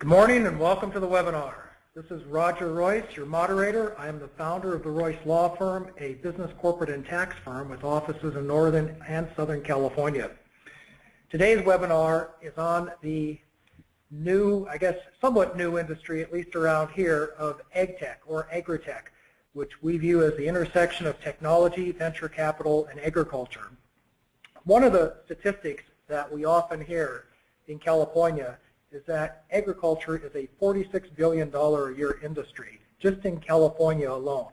Good morning and welcome to the webinar. This is Roger Royce, your moderator. I am the founder of the Royce Law Firm, a business, corporate, and tax firm with offices in Northern and Southern California. Today's webinar is on the new, I guess somewhat new industry, at least around here, of AgTech or Agri-tech, which we view as the intersection of technology, venture capital, and agriculture. One of the statistics that we often hear in California is that agriculture is a $46 billion a year industry, just in California alone.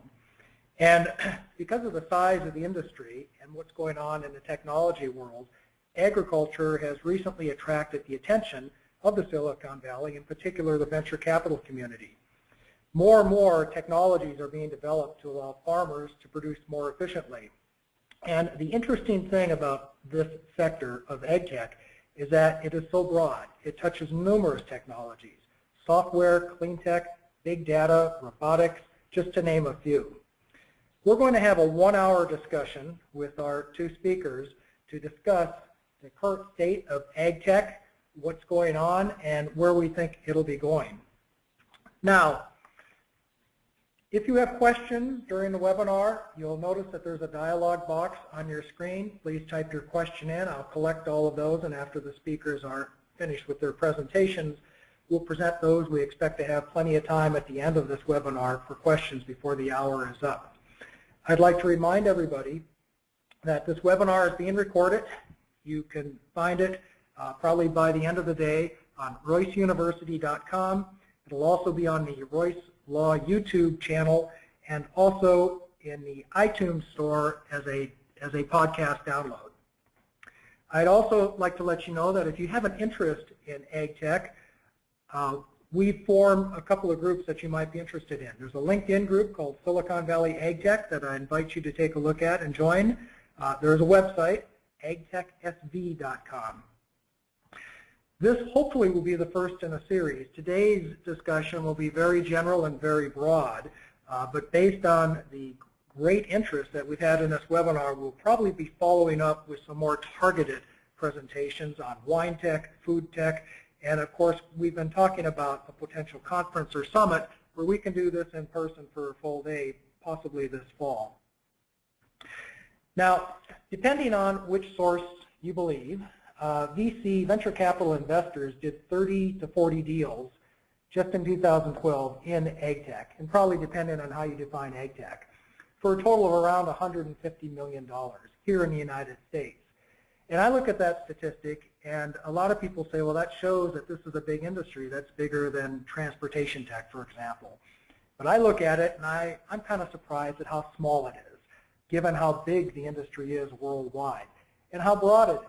And because of the size of the industry and what's going on in the technology world, agriculture has recently attracted the attention of the Silicon Valley, in particular the venture capital community. More and more technologies are being developed to allow farmers to produce more efficiently. And the interesting thing about this sector of AgTech is that it is so broad. It touches numerous technologies: software, cleantech, big data, robotics, just to name a few. We're going to have a 1-hour discussion with our two speakers to discuss the current state of AgTech, what's going on, and where we think it'll be going. Now, if you have questions during the webinar, you'll notice that there's a dialog box on your screen. Please type your question in. I'll collect all of those, and after the speakers are finished with their presentations, we'll present those. We expect to have plenty of time at the end of this webinar for questions before the hour is up. I'd like to remind everybody that this webinar is being recorded. You can find it probably by the end of the day on royceuniversity.com. It'll also be on the Royce Law YouTube channel and also in the iTunes store as a podcast download. I'd also like to let you know that if you have an interest in AgTech, we form a couple of groups that you might be interested in. There's a LinkedIn group called Silicon Valley AgTech that I invite you to take a look at and join. There's a website, agtechsv.com. This hopefully will be the first in a series. Today's discussion will be very general and very broad, but based on the great interest that we've had in this webinar, we'll probably be following up with some more targeted presentations on wine tech, food tech, and of course we've been talking about a potential conference or summit where we can do this in person for a full day, possibly this fall. Now, depending on which source you believe, VC, venture capital investors, did 30 to 40 deals just in 2012 in AgTech, and probably depending on how you define AgTech, for a total of around $150 million here in the United States. And I look at that statistic, and a lot of people say, well, that shows that this is a big industry. That's bigger than transportation tech, for example. But I look at it, and I'm kind of surprised at how small it is, given how big the industry is worldwide and how broad it is.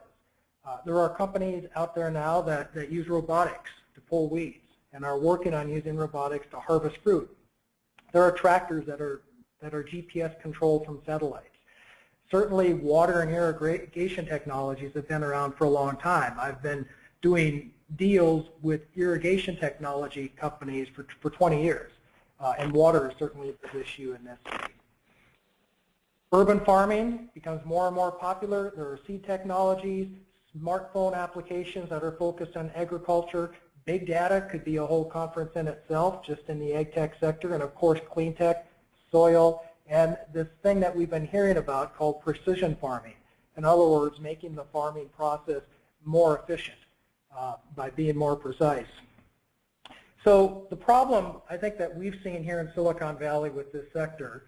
There are companies out there now that use robotics to pull weeds and are working on using robotics to harvest fruit. There are tractors that are GPS controlled from satellites. Certainly water and irrigation technologies have been around for a long time. I've been doing deals with irrigation technology companies for 20 years, and water is certainly a big issue in this city. Urban farming becomes more and more popular. There are seed technologies, smartphone applications that are focused on agriculture. Big data could be a whole conference in itself, just in the AgTech sector, and of course clean tech, soil, and this thing that we've been hearing about called precision farming. In other words, making the farming process more efficient by being more precise. So the problem I think that we've seen here in Silicon Valley with this sector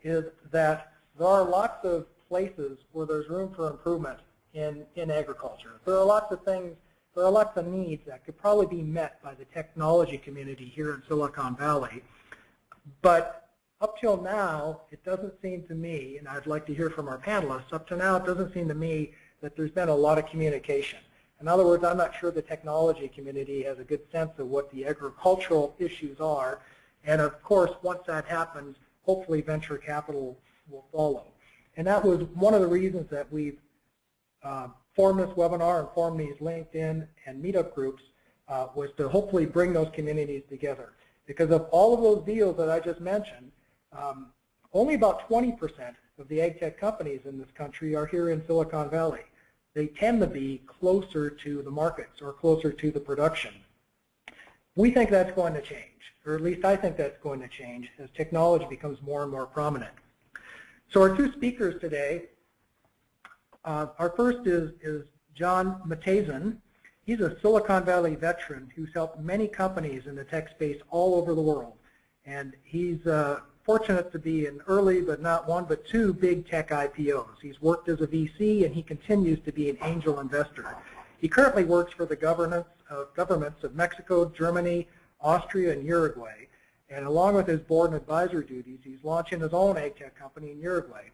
is that there are lots of places where there's room for improvement in agriculture. There are lots of things, there are lots of needs that could probably be met by the technology community here in Silicon Valley. But up till now, it doesn't seem to me, and I'd like to hear from our panelists, up to now it doesn't seem to me that there's been a lot of communication. In other words, I'm not sure the technology community has a good sense of what the agricultural issues are. And of course, once that happens, hopefully venture capital will follow. And that was one of the reasons that we've formed this webinar and formed these LinkedIn and meetup groups, was to hopefully bring those communities together. Because of all of those deals that I just mentioned, only about 20% of the AgTech companies in this country are here in Silicon Valley. They tend to be closer to the markets or closer to the production. We think that's going to change, or at least I think that's going to change as technology becomes more and more prominent. So our two speakers today, our first is John Matason. He's a Silicon Valley veteran who's helped many companies in the tech space all over the world. And he's fortunate to be in early, but not one, but two big tech IPOs. He's worked as a VC, and he continues to be an angel investor. He currently works for the governments of Mexico, Germany, Austria, and Uruguay. And along with his board and advisor duties, he's launching his own AgTech company in Uruguay.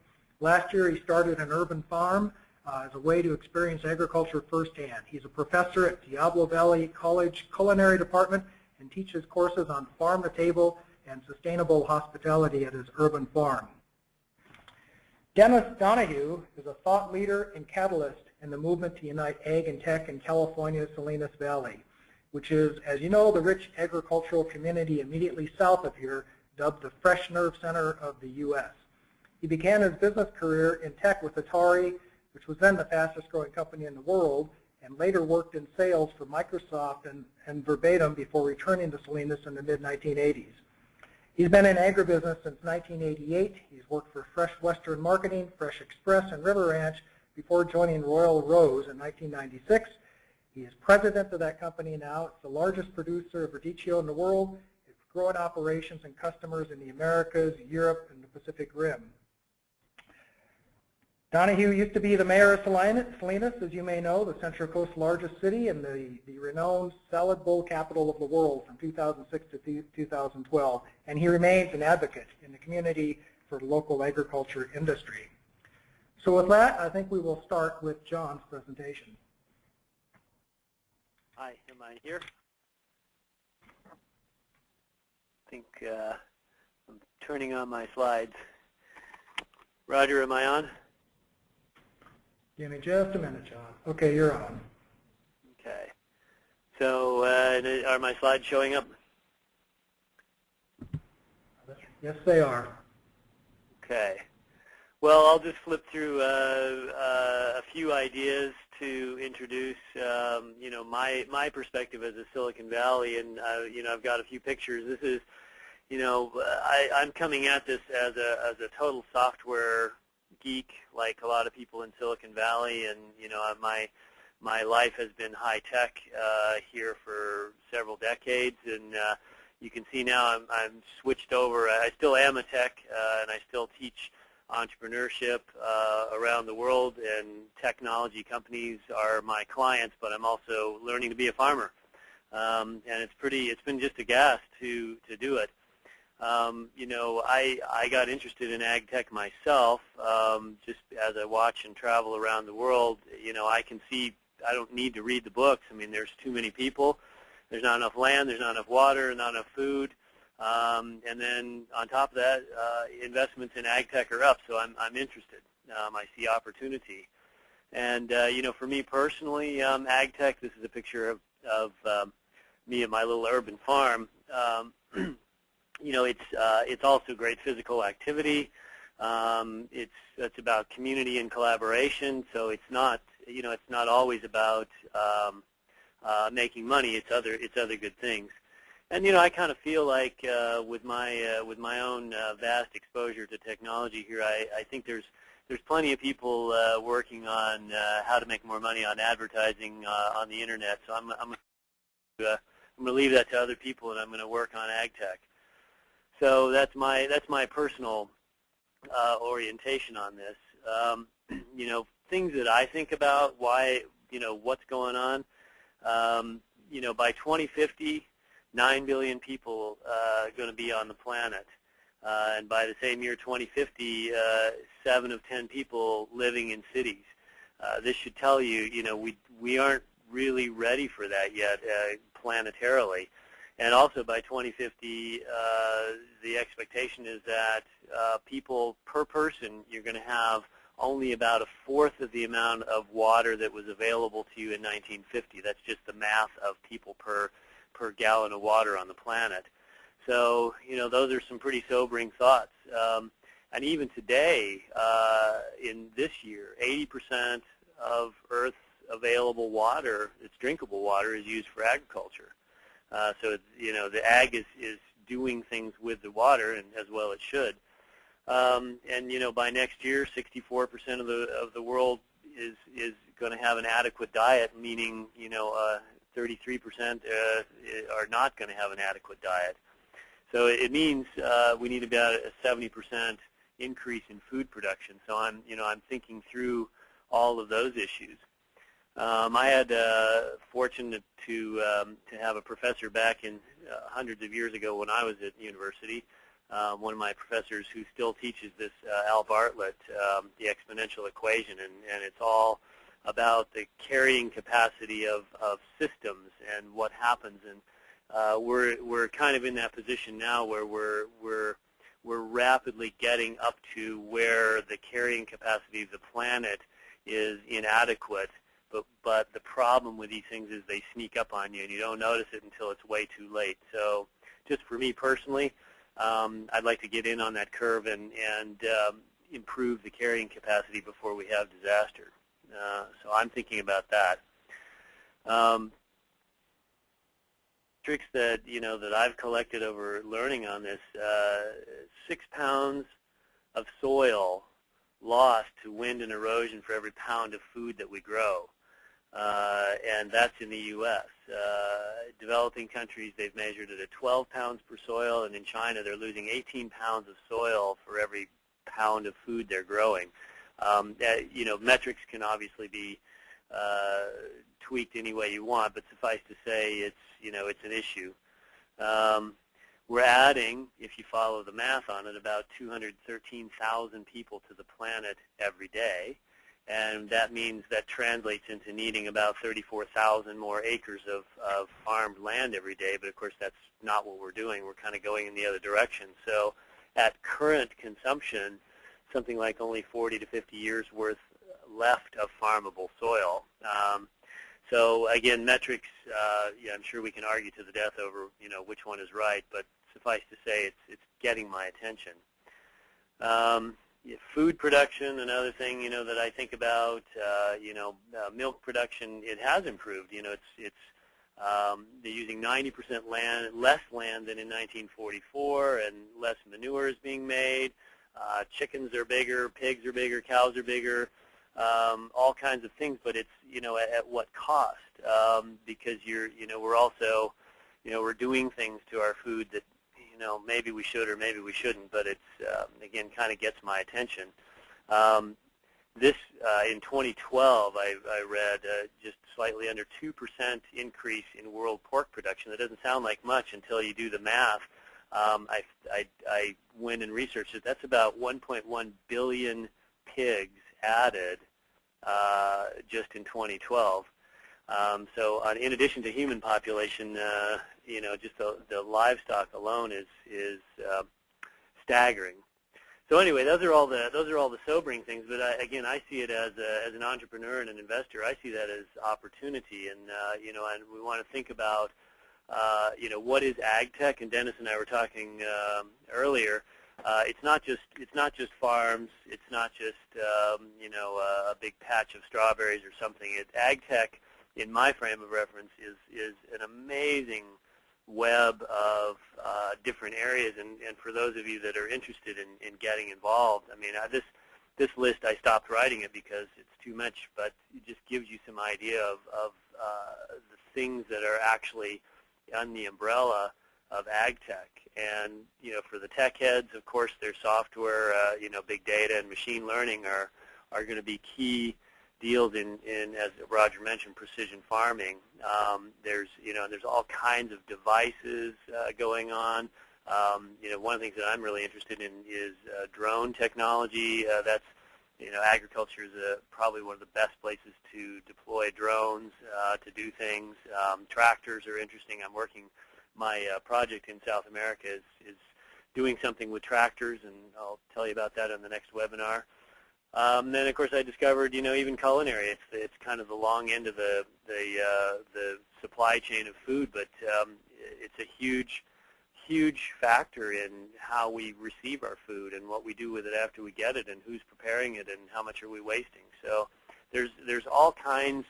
Last year, he started an urban farm as a way to experience agriculture firsthand. He's a professor at Diablo Valley College Culinary Department and teaches courses on farm-to-table and sustainable hospitality at his urban farm. Dennis Donahue is a thought leader and catalyst in the movement to unite ag and tech in California's Salinas Valley, which is, as you know, the rich agricultural community immediately south of here, dubbed the fresh nerve center of the U.S. He began his business career in tech with Atari, which was then the fastest growing company in the world, and later worked in sales for Microsoft and Verbatim before returning to Salinas in the mid-1980s. He's been in agribusiness since 1988. He's worked for Fresh Western Marketing, Fresh Express, and River Ranch before joining Royal Rose in 1996. He is president of that company now. It's the largest producer of radicchio in the world. It's growing operations and customers in the Americas, Europe, and the Pacific Rim. Donahue used to be the mayor of Salinas, as you may know, the Central Coast's largest city and the renowned salad bowl capital of the world from 2006 to 2012. And he remains an advocate in the community for the local agriculture industry. So with that, I think we will start with John's presentation. Hi, am I here? I think I'm turning on my slides. Roger, am I on? Give me just a minute, John. Okay, you're on. Okay. So are my slides showing up? Yes, they are. Okay. Well, I'll just flip through a few ideas to introduce, you know, my perspective as a Silicon Valley, and you know, I've got a few pictures. This is, you know, I'm coming at this as a total software geek, like a lot of people in Silicon Valley, and you know, my life has been high tech here for several decades, and you can see now I'm switched over. I still am a tech, and I still teach entrepreneurship around the world, and technology companies are my clients, but I'm also learning to be a farmer, and it's been just a gas to do it. You know, I got interested in ag tech myself, just as I watch and travel around the world. You know, I can see I don't need to read the books. I mean, there's too many people, there's not enough land, there's not enough water, not enough food. And then on top of that, investments in ag tech are up, so I'm interested. I see opportunity. And you know, for me personally, ag tech, this is a picture of me at my little urban farm. You know, it's also great physical activity. It's about community and collaboration, so it's not, you know, it's not always about making money. It's other good things. And you know, I kind of feel like with my own vast exposure to technology here, I think there's plenty of people working on how to make more money on advertising on the internet. So I'm going to leave that to other people, and I'm going to work on ag tech. So that's my personal orientation on this. You know, things that I think about, why, you know, what's going on. You know, by 2050. 9 billion people going to be on the planet, and by the same year, 2050, 7 of 10 people living in cities. This should tell you, you know, we aren't really ready for that yet, planetarily. And also by 2050, the expectation is that people per person, you're going to have only about 1/4 of the amount of water that was available to you in 1950. That's just the math of people per gallon of water on the planet. So, you know, those are some pretty sobering thoughts. And even today, in this year, 80% of Earth's available water, its drinkable water, is used for agriculture. So it's, the ag is doing things with the water, and as well it should. And by next year, 64% of the world is going to have an adequate diet, meaning 33% are not going to have an adequate diet. So it means we need about a 70% increase in food production. So I'm thinking through all of those issues. I had fortunate to have a professor back in hundreds of years ago when I was at university. One of my professors who still teaches this, Al Bartlett, the exponential equation, and it's all about the carrying capacity of systems and what happens. And we're kind of in that position now where we're rapidly getting up to where the carrying capacity of the planet is inadequate. But the problem with these things is they sneak up on you, and you don't notice it until it's way too late. So just for me personally, I'd like to get in on that curve and improve the carrying capacity before we have disaster. So I'm thinking about that. Tricks that that I've collected over learning on this: 6 pounds of soil lost to wind and erosion for every pound of food that we grow. And that's in the U.S. Developing countries, they've measured it at 12 pounds per soil, and in China they're losing 18 pounds of soil for every pound of food they're growing. Metrics can obviously be tweaked any way you want, but suffice to say it's an issue. We're adding, if you follow the math on it, about 213,000 people to the planet every day. And that means that translates into needing about 34,000 more acres of farmed land every day. But, of course, that's not what we're doing. We're kind of going in the other direction. So at current consumption, something like only 40 to 50 years worth left of farmable soil. So, again, metrics, I'm sure we can argue to the death over, which one is right. But suffice to say, it's getting my attention. Food production, another thing that I think about. Milk production, it has improved. They're using 90% less land than in 1944, and less manure is being made. Chickens are bigger, pigs are bigger, cows are bigger, all kinds of things. But it's at what cost? Because we're also we're doing things to our food that maybe we should or maybe we shouldn't, but it's, again, kind of gets my attention. In 2012, I read just slightly under 2% increase in world pork production. That doesn't sound like much until you do the math. I went and researched it. That's about 1.1 billion pigs added just in 2012. So in addition to human population, just the livestock alone is staggering. So anyway, those are all the sobering things. But again, I see it as an entrepreneur and an investor. I see that as opportunity, and and we want to think about what is AgTech. And Dennis and I were talking earlier. It's not just farms. It's not just a big patch of strawberries or something. AgTech, in my frame of reference, is an amazing web of different areas, and for those of you that are interested in getting involved, I mean, this list, I stopped writing it because it's too much, but it just gives you some idea of the things that are actually on the umbrella of AgTech. And for the tech heads, of course, their software, big data and machine learning are going to be key deals in, as Roger mentioned, precision farming. There's all kinds of devices going on. One of the things that I'm really interested in is drone technology. That's agriculture is probably one of the best places to deploy drones to do things. Tractors are interesting. I'm working. My project in South America is doing something with tractors, and I'll tell you about that on the next webinar. Then, of course, I discovered, even culinary. It's kind of the long end of the supply chain of food, but it's a huge factor in how we receive our food and what we do with it after we get it, and who's preparing it, and how much are we wasting. So there's all kinds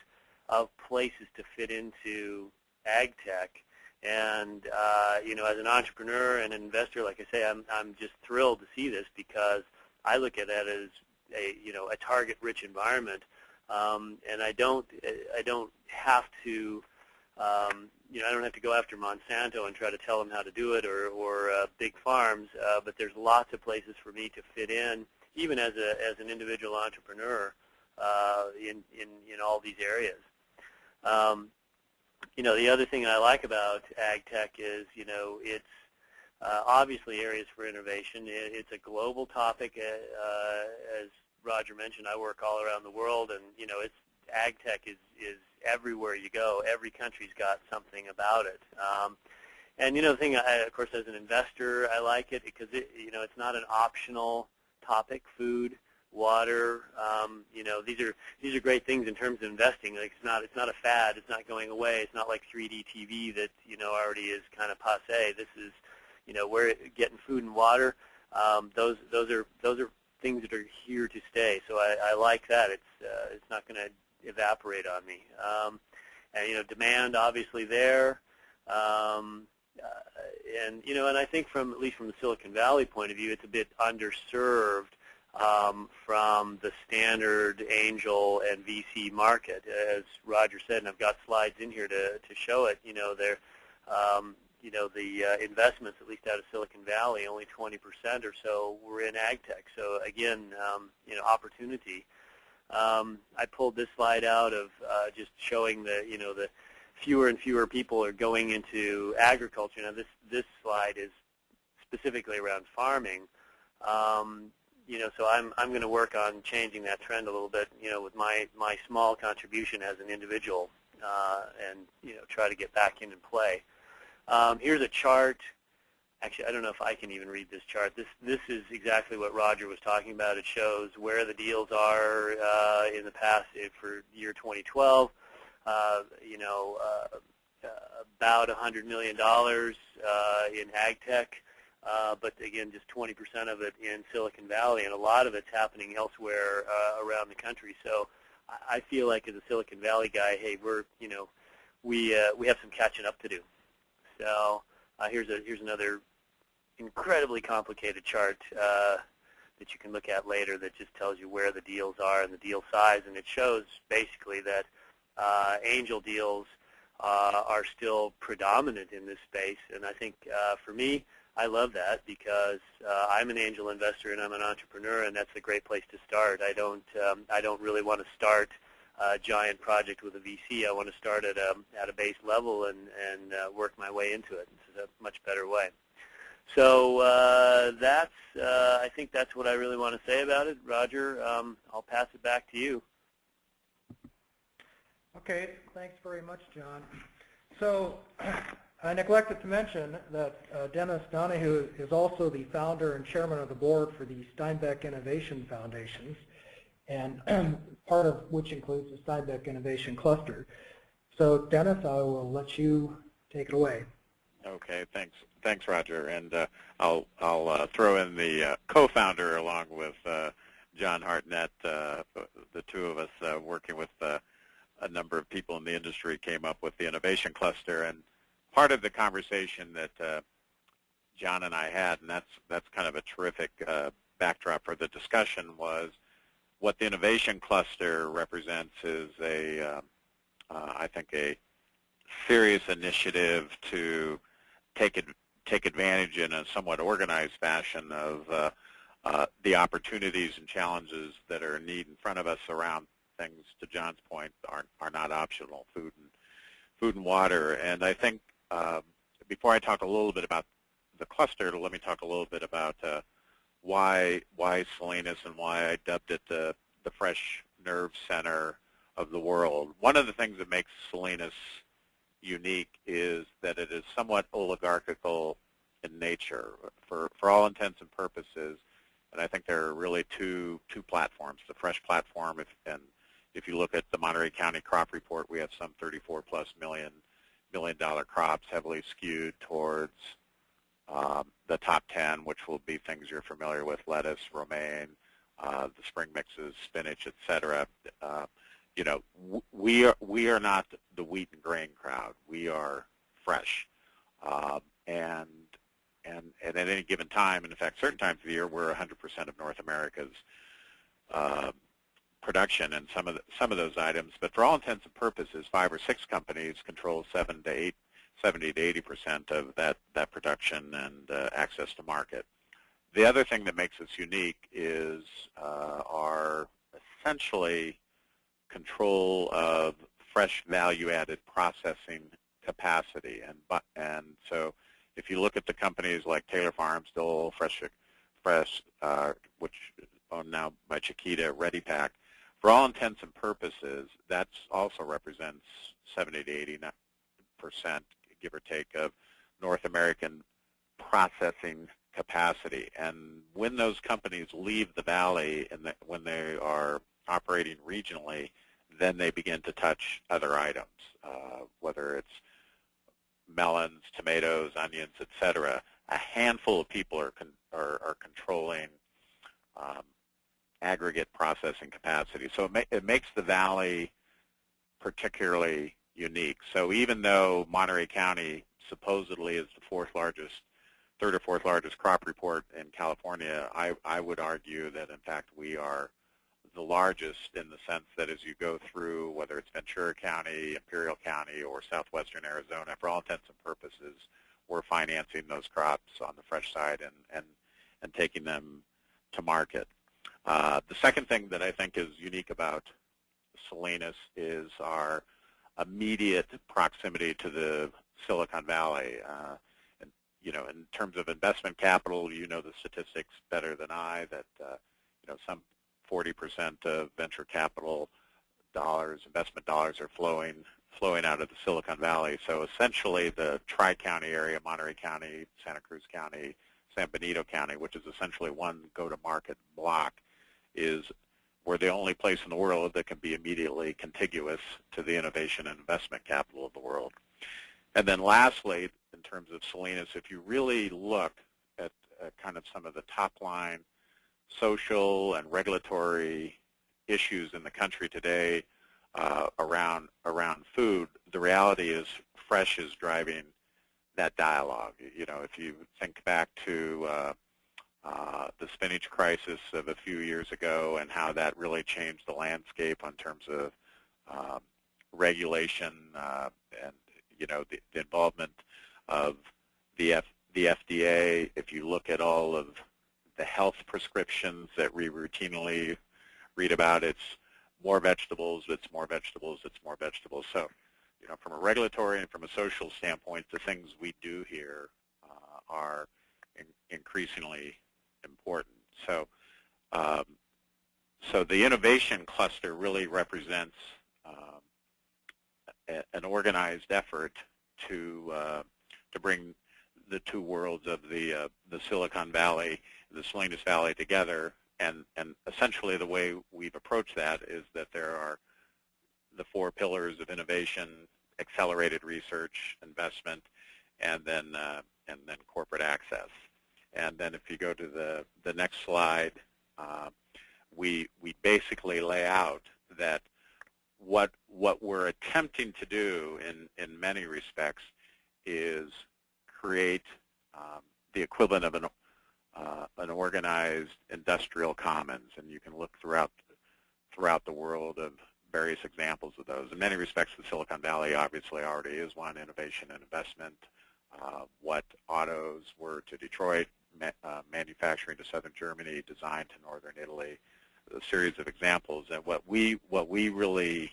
of places to fit into AgTech, And as an entrepreneur and an investor, like I say, I'm just thrilled to see this, because I look at that as a target-rich environment, and I don't have to I don't have to go after Monsanto and try to tell them how to do it, or big farms, but there's lots of places for me to fit in, even as an individual entrepreneur, in all these areas. The other thing I like about AgTech is, it's obviously areas for innovation. It's a global topic. As Roger mentioned, I work all around the world, and it's AgTech is everywhere you go. Every country's got something about it. And the thing, of course, as an investor, I like it because it's not an optional topic. Food, water, these are great things in terms of investing. Like it's not a fad. It's not going away. It's not like 3D TV that already is kind of passé. This is we're getting food and water. Those are things that are here to stay. So I like that. It's not going to evaporate on me. And demand obviously there. And I think at least from the Silicon Valley point of view, it's a bit underserved from the standard angel and VC market. As Roger said, and I've got slides in here to show it, the investments, at least out of Silicon Valley, only 20% or so were in AgTech. So again, opportunity. I pulled this slide out of just showing the fewer and fewer people are going into agriculture. Now this slide is specifically around farming. So I'm going to work on changing that trend a little bit, with my small contribution as an individual, and try to get back in and play. Here's a chart. Actually, I don't know if I can even read this chart. This is exactly what Roger was talking about. It shows where the deals are in the past for year 2012. About $100 million in AgTech, but again, just 20% of it in Silicon Valley, and a lot of it's happening elsewhere around the country. So I feel like as a Silicon Valley guy, hey, we have some catching up to do. So here's another incredibly complicated chart that you can look at later that just tells you where the deals are and the deal size, and it shows basically that angel deals are still predominant in this space. And I think for me, I love that because I'm an angel investor and I'm an entrepreneur, and that's a great place to start. I don't really want to start a giant project with a VC. I want to start at a base level and work my way into it. This is a much better way. So I think that's what I really want to say about it. Roger, I'll pass it back to you. Okay, thanks very much, John. So I neglected to mention that Dennis Donahue is also the founder and chairman of the board for the Steinbeck Innovation Foundations, and part of which includes the Steinbeck Innovation Cluster. So Dennis, I will let you take it away. Okay, thanks, Roger. And I'll throw in the co-founder along with John Hartnett. The two of us working with a number of people in the industry came up with the Innovation Cluster. And part of the conversation that John and I had, and that's kind of a terrific backdrop for the discussion, was what the Innovation Cluster represents is I think a serious initiative to take advantage in a somewhat organized fashion of the opportunities and challenges that are in need in front of us around things, to John's point, are not optional, food and water. And I think before I talk a little bit about the cluster, let me talk a little bit about why Salinas and why I dubbed it the fresh nerve center of the world. One of the things that makes Salinas unique is that it is somewhat oligarchical in nature for all intents and purposes. And I think there are really two platforms: the fresh platform, if you look at the Monterey County crop report, we have some $34+ million crops, heavily skewed towards the top 10, which will be things you're familiar with: lettuce, romaine, the spring mixes, spinach, etc. We are not the wheat and grain crowd. We are fresh. and at any given time, and in fact, certain times of the year, we're 100% of North America's production and some of those items. But for all intents and purposes, 5 or 6 companies control 70 to 80% of that production and access to market. The other thing that makes us unique is our essentially control of fresh value-added processing capacity, and so if you look at the companies like Taylor Farms, Dole, Fresh, which owned now by Chiquita, ReadyPack, for all intents and purposes, that also represents 70 to 80%, give or take, of North American processing capacity. And when those companies leave the valley and when they are operating regionally, then they begin to touch other items, whether it's melons, tomatoes, onions, etc. A handful of people are controlling aggregate processing capacity. So it makes the valley particularly unique. So even though Monterey County supposedly is the third or fourth largest crop report in California, I would argue that in fact we are the largest, in the sense that as you go through, whether it's Ventura County, Imperial County, or southwestern Arizona, for all intents and purposes, we're financing those crops on the fresh side and taking them to market. The second thing that I think is unique about Salinas is our immediate proximity to the Silicon Valley. And in terms of investment capital, you know the statistics better than I, that some 40% of venture capital dollars, investment dollars, are flowing out of the Silicon Valley. So essentially the Tri-County area, Monterey County, Santa Cruz County, San Benito County, which is essentially one go-to-market block, we're the only place in the world that can be immediately contiguous to the innovation and investment capital of the world. And then lastly, in terms of Salinas, if you really look at kind of some of the top-line social and regulatory issues in the country today around food, the reality is fresh is driving that dialogue. If you think back to the spinach crisis of a few years ago and how that really changed the landscape in terms of regulation and the involvement of the FDA. If you look at all of the health prescriptions that we routinely read about, it's more vegetables, it's more vegetables, it's more vegetables. So, from a regulatory and from a social standpoint, the things we do here are increasingly important. So, so the innovation cluster really represents an organized effort to bring the two worlds of the Silicon Valley, the Salinas Valley together, and essentially the way we've approached that is that there are the 4 pillars of innovation: accelerated research, investment, and then corporate access. And then if you go to the next slide, we basically lay out that what we're attempting to do in many respects is create the equivalent of an organized industrial commons, and you can look throughout the world of various examples of those. In many respects, the Silicon Valley obviously already is one: innovation and investment. What autos were to Detroit, manufacturing to southern Germany, design to northern Italy, a series of examples. And what we really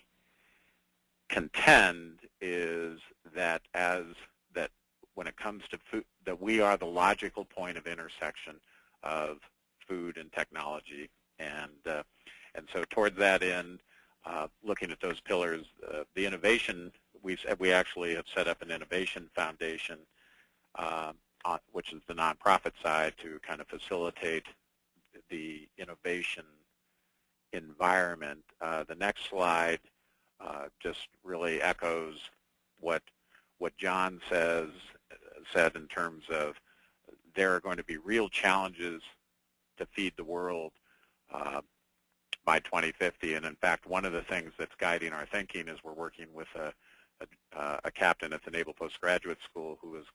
contend is that when it comes to food, that we are the logical point of intersection of food and technology, and so towards that end, looking at those pillars, the innovation, we actually have set up an innovation foundation, which is the nonprofit side, to kind of facilitate the innovation environment. The next slide just really echoes what John said in terms of there are going to be real challenges to feed the world by 2050. And in fact, one of the things that's guiding our thinking is we're working with a captain at the Naval Postgraduate School who is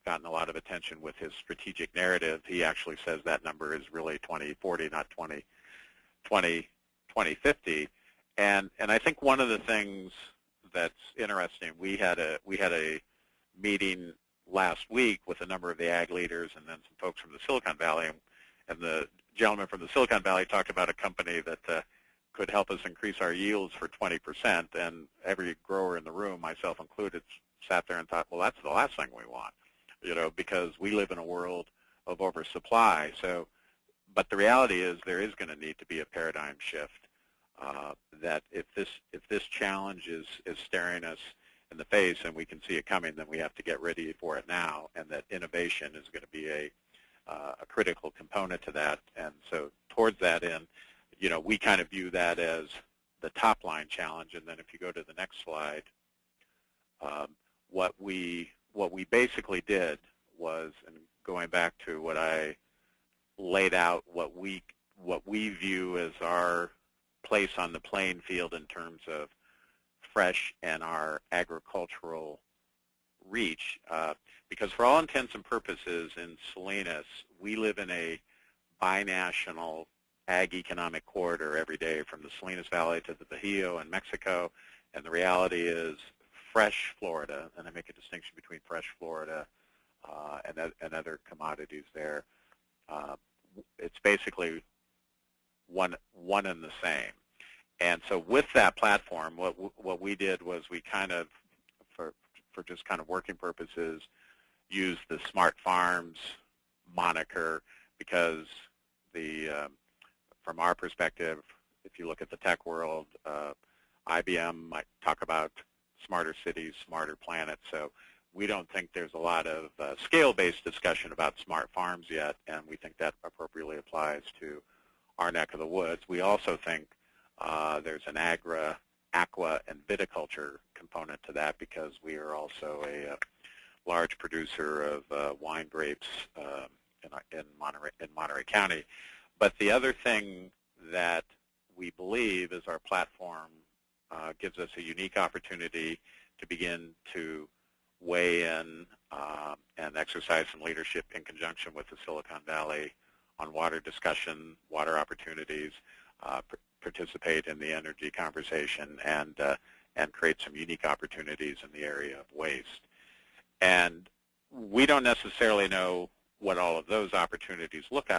gotten a lot of attention with his strategic narrative. He actually says that number is really 2040, not 2050. And I think one of the things that's interesting, we had a meeting last week with a number of the ag leaders and then some folks from the Silicon Valley, and the gentleman from the Silicon Valley talked about a company that could help us increase our yields for 20%, and every grower in the room, myself included, sat there and thought, well, that's the last thing we want, because we live in a world of oversupply. So, but the reality is there is going to need to be a paradigm shift. That if this challenge is staring us in the face and we can see it coming, then we have to get ready for it now, and that innovation is going to be a critical component to that. And so towards that end, we kind of view that as the top line challenge. And then if you go to the next slide, what we basically did was, and going back to what I laid out, what we view as our place on the playing field in terms of fresh and our agricultural reach, because for all intents and purposes in Salinas, we live in a binational ag economic corridor every day from the Salinas Valley to the Bajío in Mexico, and the reality is fresh Florida, and I make a distinction between fresh Florida and other commodities there, it's basically one and the same. And so with that platform, what we did was we kind of, for just kind of working purposes, used the Smart Farms moniker, because from our perspective, if you look at the tech world, IBM might talk about smarter cities, smarter planets. So we don't think there's a lot of scale-based discussion about smart farms yet, and we think that appropriately applies to our neck of the woods. We also think there's an aqua, and viticulture component to that, because we are also a large producer of wine grapes in Monterey County. But the other thing that we believe is our platform gives us a unique opportunity to begin to weigh in and exercise some leadership in conjunction with the Silicon Valley on water discussion, water opportunities, participate in the energy conversation, and create some unique opportunities in the area of waste. And we don't necessarily know what all of those opportunities look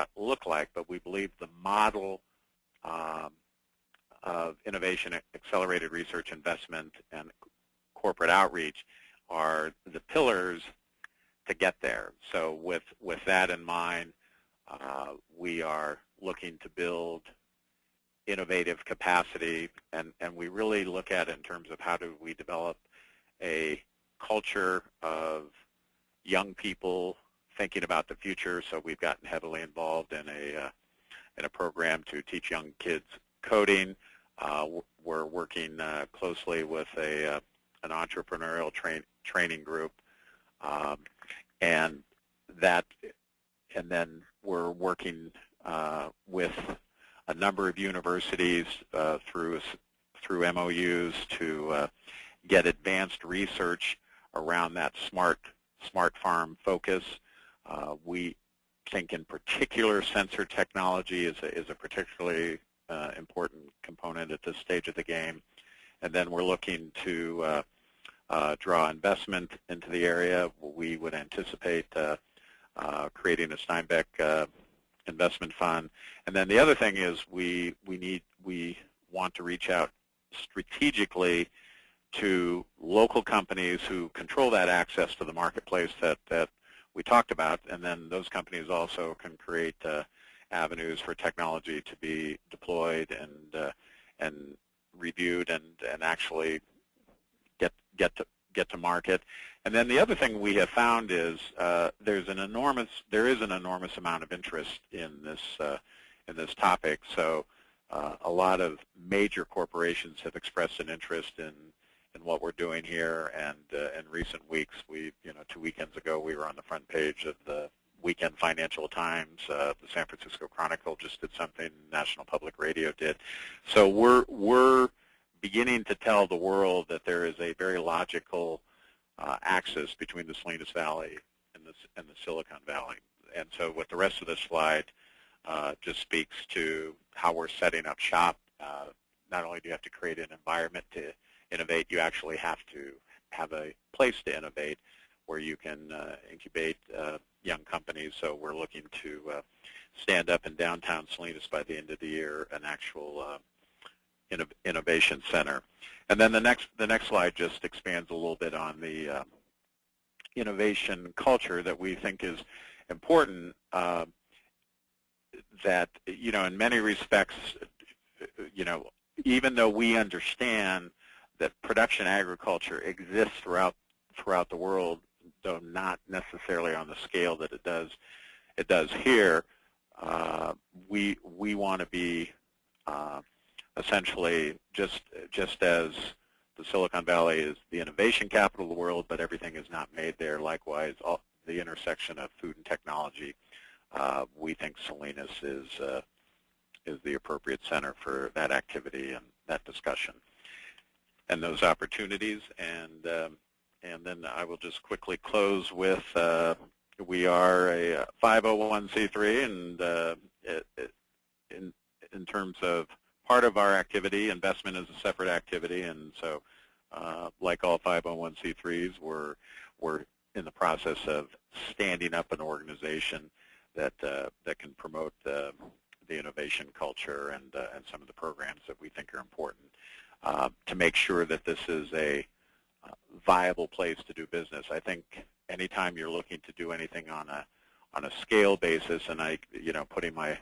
like, but we believe the model of innovation, accelerated research investment, and corporate outreach are the pillars to get there. So with that in mind, we are looking to build innovative capacity, and we really look at it in terms of how do we develop a culture of young people thinking about the future. So we've gotten heavily involved in a program to teach young kids coding. We're working closely with an entrepreneurial training group, and then we're working with a number of universities through MOUs to get advanced research around that smart farm focus. We think in particular sensor technology is a particularly important component at this stage of the game. And then we're looking to draw investment into the area. We would anticipate creating a Steinbeck investment fund. And then the other thing is we want to reach out strategically to local companies who control that access to the marketplace that we talked about, and then those companies also can create avenues for technology to be deployed and reviewed and actually get to market. And then the other thing we have found is there is an enormous amount of interest in this topic. So a lot of major corporations have expressed an interest in what we're doing here, and in recent weeks, 2 weekends ago, we were on the front page of the Weekend Financial Times. The San Francisco Chronicle just did something. National Public Radio did. So we're beginning to tell the world that there is a very logical axis between the Salinas Valley and the the Silicon Valley. And so what the rest of this slide just speaks to how we're setting up shop. Not only do you have to create an environment to innovate, you actually have to have a place to innovate where you can incubate young companies. So we're looking to stand up in downtown Salinas by the end of the year, an actual innovation center. And then the next slide just expands a little bit on the innovation culture that we think is important. That, you know, in many respects, you know, even though we understand that production agriculture exists throughout the world, though not necessarily on the scale that it does here, we want to be essentially just as the Silicon Valley is the innovation capital of the world, but everything is not made there. Likewise, the intersection of food and technology, we think Salinas is the appropriate center for that activity and that discussion and those opportunities. And then I will just quickly close with we are a 501c3, and in terms of part of our activity, investment is a separate activity, and so like all 501c3s, we're in the process of standing up an organization that can promote the innovation culture and some of the programs that we think are important to make sure that this is a viable place to do business. I think anytime you're looking to do anything on a scale basis, and putting my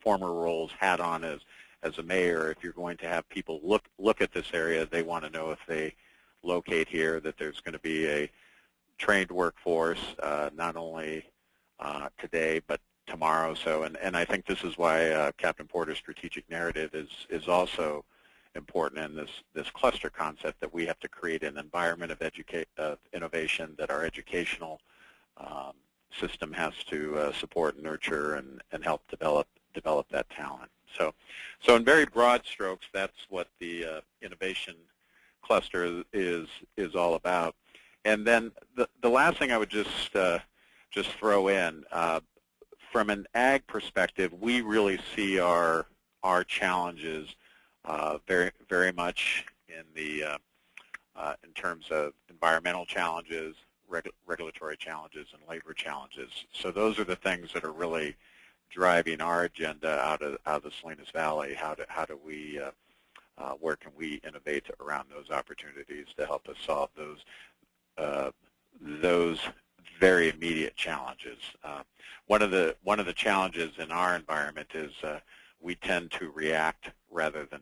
former roles hat on as a mayor, if you're going to have people look at this area, they want to know if they locate here that there's going to be a trained workforce, not only today but tomorrow. So, and I think this is why Captain Porter's strategic narrative is also important in this cluster concept, that we have to create an environment of innovation that our educational system has to support, nurture, and help develop that talent. So in very broad strokes, that's what the innovation cluster is all about. And then the last thing I would just throw in, from an ag perspective, we really see our challenges very much in terms of environmental challenges, regulatory challenges, and labor challenges. So those are the things that are really driving our agenda out of the Salinas Valley. How do we where can we innovate around those opportunities to help us solve those very immediate challenges? One of the challenges in our environment is we tend to react rather than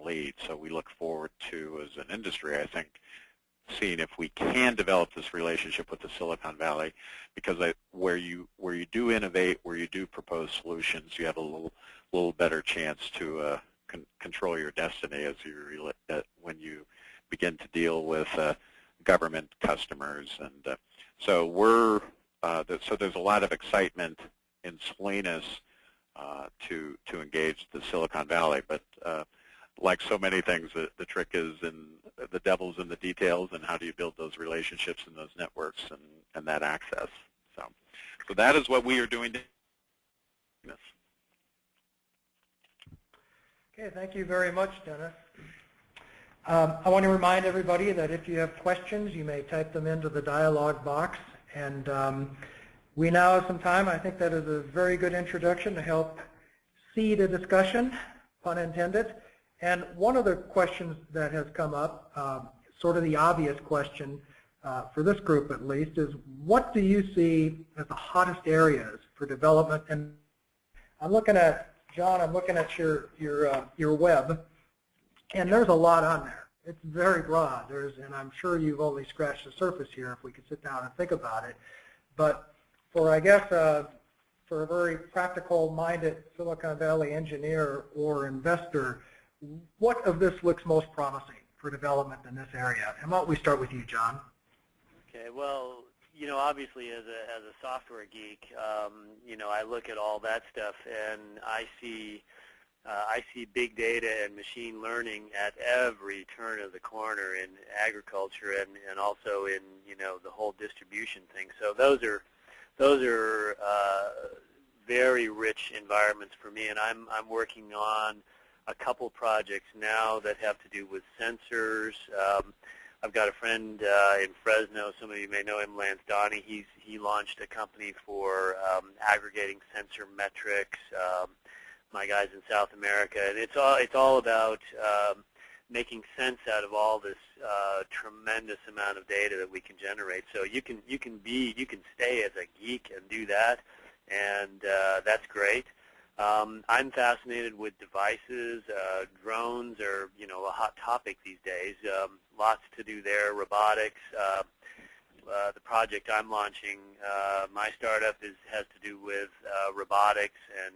lead. So we look forward to, as an industry, I think, seeing if we can develop this relationship with the Silicon Valley, because where you do innovate, where you do propose solutions, you have a little better chance to control your destiny when you begin to deal with government customers. And so so there's a lot of excitement in Salinas to engage the Silicon Valley, but like so many things, the trick is the devil's in the details, and how do you build those relationships and those networks and that access. So that is what we are doing. Okay, thank you very much, Dennis. I want to remind everybody that if you have questions, you may type them into the dialog box, and we now have some time. I think that is a very good introduction to help seed a discussion, pun intended. And one of the questions that has come up, sort of the obvious question for this group at least, is what do you see as the hottest areas for development? And I'm looking at, John, I'm looking at your web, and there's a lot on there. It's very broad. And I'm sure you've only scratched the surface here if we could sit down and think about it. But for, I guess, for a very practical-minded Silicon Valley engineer or investor, what of this looks most promising for development in this area? And why don't we start with you, John? Okay, well, obviously as a software geek, I look at all that stuff, and I see big data and machine learning at every turn of the corner in agriculture and also in the whole distribution thing. So those are those are very rich environments for me, and I'm working on a couple projects now that have to do with sensors. I've got a friend in Fresno. Some of you may know him, Lance Donnie. He launched a company for aggregating sensor metrics. My guys in South America, and it's all about making sense out of all this tremendous amount of data that we can generate. So you can stay as a geek and do that, and that's great. I'm fascinated with devices. Drones are, a hot topic these days. Lots to do there. Robotics. The project I'm launching, my startup has to do with robotics and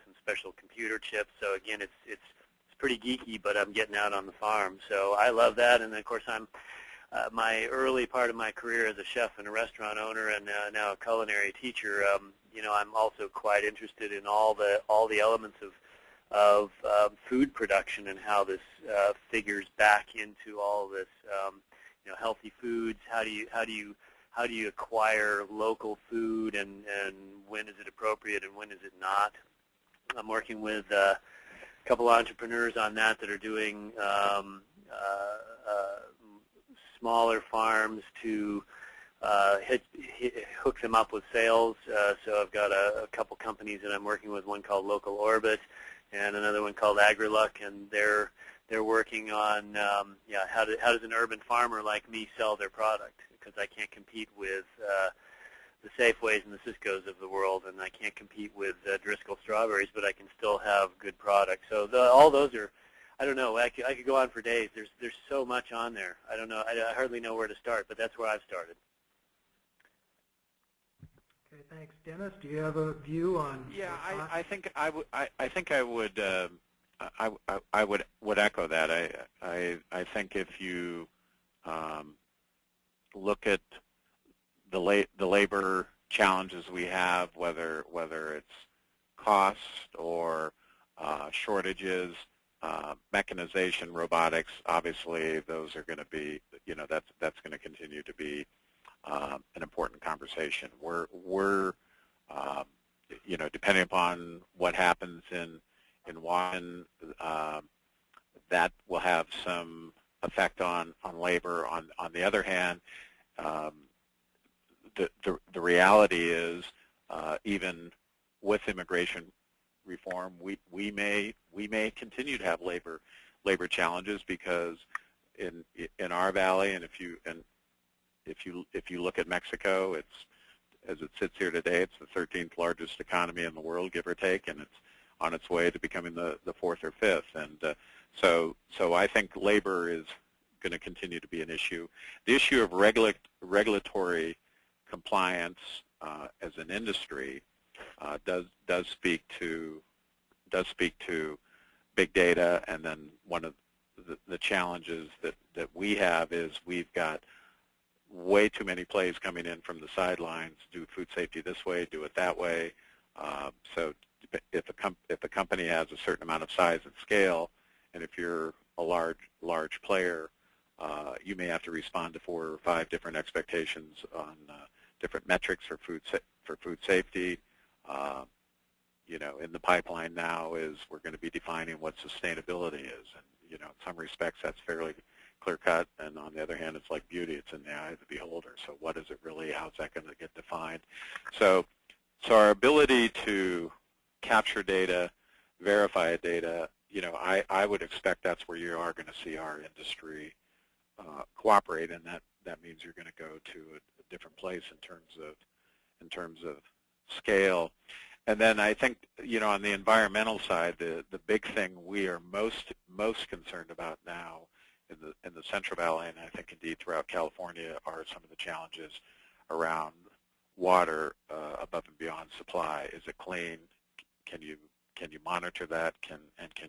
some special computer chips. So again, it's pretty geeky, but I'm getting out on the farm. So I love that. And of course, I'm my early part of my career as a chef and a restaurant owner, and now a culinary teacher. I'm also quite interested in all the elements of food production and how this figures back into all this. Healthy foods. How do you acquire local food, and when is it appropriate and when is it not? I'm working with a couple entrepreneurs on that are doing smaller farms to hook them up with sales. So I've got a couple companies that I'm working with, one called Local Orbit and another one called Agri-tech, and they're working on how does an urban farmer like me sell their product, because I can't compete with the Safeways and the Ciscos of the world, and I can't compete with Driscoll strawberries, but I can still have good products. So all those are, I don't know, I could go on for days. There's so much on there. I don't know. I hardly know where to start, but that's where I've started. Okay, thanks, Dennis. Do you have a view on? Yeah, I think I would echo that. I think if you look at the labor challenges we have, whether it's cost or shortages, mechanization, robotics, obviously those are going to be, that's going to continue to be an important conversation. We're depending upon what happens in Washington, that will have some effect on labor. On the other hand, the reality is, even with immigration reform, we may continue to have labor challenges, because in our valley, and if you look at Mexico, it's, as it sits here today, it's the 13th largest economy in the world, give or take, and it's on its way to becoming the 4th or 5th. And so I think labor is going to continue to be an issue. The issue of regulatory compliance as an industry does speak to big data, and then one of the challenges that we have is we've got way too many plays coming in from the sidelines. Do food safety this way, do it that way. So if a company has a certain amount of size and scale, and if you're a large player, you may have to respond to 4 or 5 different expectations on different metrics for food safety. In the pipeline now is we're going to be defining what sustainability is, and in some respects that's fairly clear-cut, and on the other hand, it's like beauty; it's in the eye of the beholder. So, what is it really? How's that going to get defined? So our ability to capture data, verify data, I would expect that's where you are going to see our industry cooperate, and that means you're going to go to a different place in terms of scale. And then I think, on the environmental side, the big thing we are most concerned about now in the Central Valley, and I think indeed throughout California, are some of the challenges around water above and beyond supply. Is it clean? Can you monitor that? Can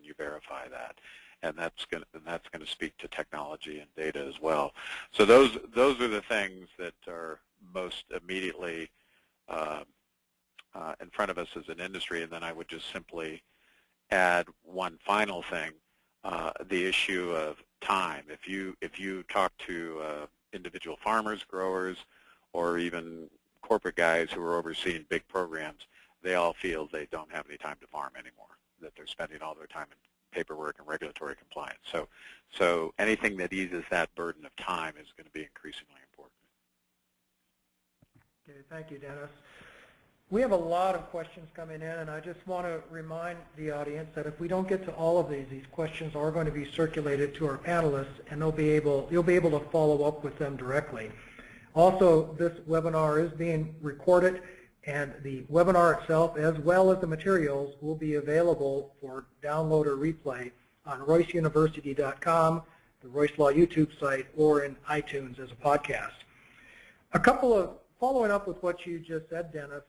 you verify that? And that's going to speak to technology and data as well. So those are the things that are most immediately in front of us as an industry. And then I would just simply add one final thing: the issue of time. If you talk to individual farmers, growers, or even corporate guys who are overseeing big programs, they all feel they don't have any time to farm anymore, that they're spending all their time in paperwork and regulatory compliance. So anything that eases that burden of time is going to be increasingly important. Okay, thank you, Dennis. We have a lot of questions coming in, and I just want to remind the audience that if we don't get to all of these questions are going to be circulated to our panelists, and you'll be able to follow up with them directly. Also, this webinar is being recorded, and the webinar itself, as well as the materials, will be available for download or replay on royceuniversity.com, the Royce Law YouTube site, or in iTunes as a podcast. Following up with what you just said, Dennis,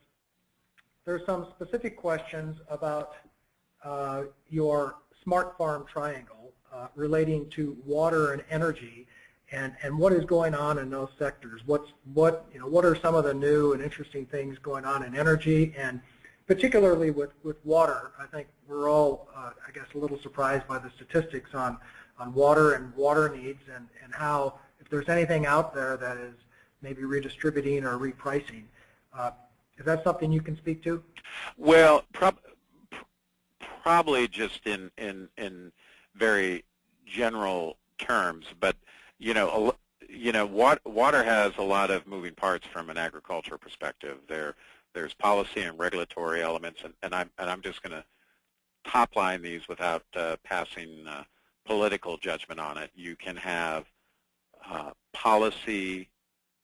there's some specific questions about your smart farm triangle relating to water and energy, and what is going on in those sectors. What are some of the new and interesting things going on in energy, and particularly with water? I think we're all, I guess, a little surprised by the statistics on water and water needs, and how, if there's anything out there that is maybe redistributing or repricing. Is that something you can speak to? Well, probably just in very general terms, but water has a lot of moving parts from an agriculture perspective. There's policy and regulatory elements, and I'm just going to top line these without passing political judgment on it. You can have policy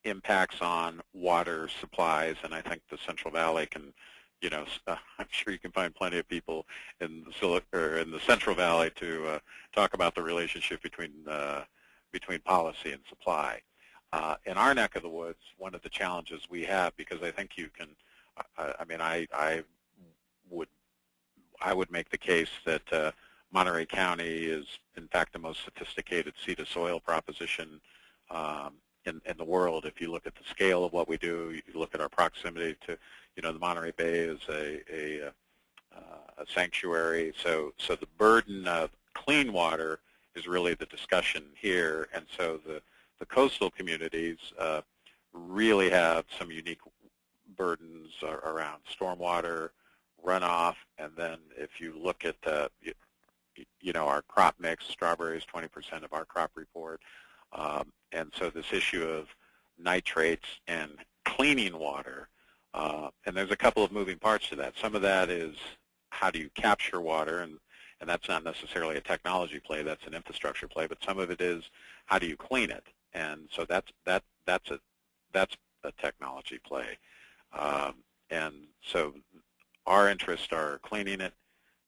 impacts on water supplies, and I think the Central Valley can, I'm sure you can find plenty of people in the Central Valley to talk about the relationship between policy and supply. In our neck of the woods, one of the challenges we have, because I think you can, I would make the case that Monterey County is, in fact, the most sophisticated seed-to-soil proposition in the world. If you look at the scale of what we do, you look at our proximity to, the Monterey Bay is a sanctuary. So the burden of clean water is really the discussion here, and so the coastal communities really have some unique burdens around stormwater, runoff, and then if you look at our crop mix, strawberries, 20% of our crop report. And so this issue of nitrates and cleaning water, and there's a couple of moving parts to that. Some of that is how do you capture water, and that's not necessarily a technology play, that's an infrastructure play, but some of it is how do you clean it, and so that's a technology play. And so our interests are cleaning it,